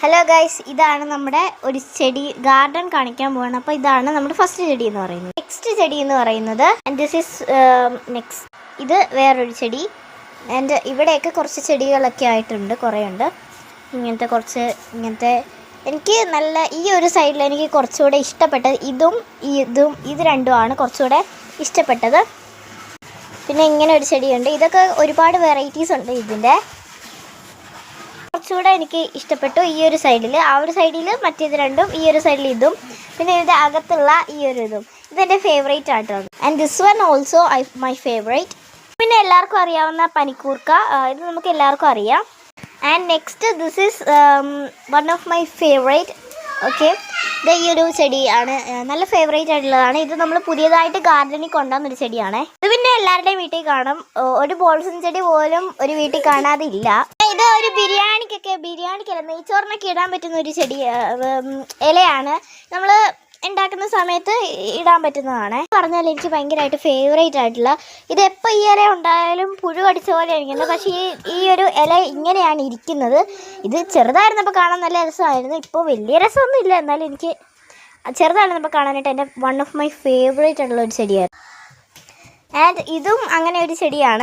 Hello guys, ഇതാണ് നമ്മുടെ ഒരു ചെടി ഗാർഡൻ കാണിക്കാൻ പോവാണ്. അപ്പോൾ ഇതാണ് നമ്മുടെ ഫസ്റ്റ് ചെടി എന്ന് പറയുന്നത്. നെക്സ്റ്റ് ചെടി എന്ന് പറയുന്നത് ദിസ് ഈസ് നെക്സ്റ്റ്. ഇത് വേറൊരു ചെടി. ആൻഡ് ഇവിടെയൊക്കെ കുറച്ച് ചെടികളൊക്കെ ആയിട്ടുണ്ട്, കുറേ ഉണ്ട്. ഇങ്ങനത്തെ എനിക്ക് നല്ല ഈ ഒരു സൈഡിൽ എനിക്ക് കുറച്ചുകൂടെ ഇഷ്ടപ്പെട്ടത് ഇത് രണ്ടുമാണ് കുറച്ചുകൂടെ ഇഷ്ടപ്പെട്ടത്. പിന്നെ ഇങ്ങനെ ഒരു ചെടിയുണ്ട്. ഇതൊക്കെ ഒരുപാട് വെറൈറ്റീസ് ഉണ്ട്. ഇതിൻ്റെ കുറച്ചുകൂടെ എനിക്ക് ഇഷ്ടപ്പെട്ടു ഈ ഒരു സൈഡിൽ. ആ ഒരു സൈഡിൽ മറ്റേത് രണ്ടും, ഈ ഒരു സൈഡിൽ ഇതും, പിന്നെ ഇതിൻ്റെ അകത്തുള്ള ഈ ഒരു ഇതെൻ്റെ ഫേവറേറ്റ് ആയിട്ടാണ്. And this one also my favourite. പിന്നെ എല്ലാവർക്കും അറിയാവുന്ന പനിക്കൂർക്ക, ഇത് നമുക്ക് എല്ലാവർക്കും അറിയാം. And next this is one of my favourite. Okay, ഇത് ഈ ഒരു ചെടിയാണ്, നല്ല ഫേവറേറ്റ് ആയിട്ടുള്ളതാണ്. ഇത് നമ്മൾ പുതിയതായിട്ട് ഗാർഡനിൽ കൊണ്ടുവന്നൊരു ചെടിയാണ്. ഇത് പിന്നെ എല്ലാവരുടെയും വീട്ടിൽ കാണും. ഒരു ബോൾസൺ ചെടി പോലും ഒരു വീട്ടിൽ കാണാതില്ല. ഇത് ഒരു ബിരിയാണിക്കല്ല, നെയ്ച്ചോറിനൊക്കെ ഇടാൻ പറ്റുന്ന ഒരു ചെടി ഇലയാണ്. നമ്മൾ ഉണ്ടാക്കുന്ന സമയത്ത് ഇടാൻ പറ്റുന്നതാണ്. പറഞ്ഞാൽ എനിക്ക് ഭയങ്കരമായിട്ട് ഫേവറേറ്റ് ആയിട്ടുള്ള, ഇത് എപ്പോൾ ഈ ഇല ഉണ്ടായാലും പുഴു കടിച്ച പോലെ ഇരിക്കുന്നത്. പക്ഷേ ഈ ഒരു ഇല ഇങ്ങനെയാണ് ഇരിക്കുന്നത്. ഇത് ചെറുതായിരുന്നപ്പോൾ കാണാൻ നല്ല രസമായിരുന്നു. ഇപ്പോൾ വലിയ രസമൊന്നും ഇല്ല, എന്നാലും എനിക്ക് ചെറുതായിരുന്നപ്പോൾ കാണാനായിട്ട് എൻ്റെ വൺ ഓഫ് മൈ ഫേവറേറ്റ് ആയിട്ടുള്ള ഒരു ചെടിയായിരുന്നു. ആൻഡ് ഇതും അങ്ങനെ ഒരു ചെടിയാണ്.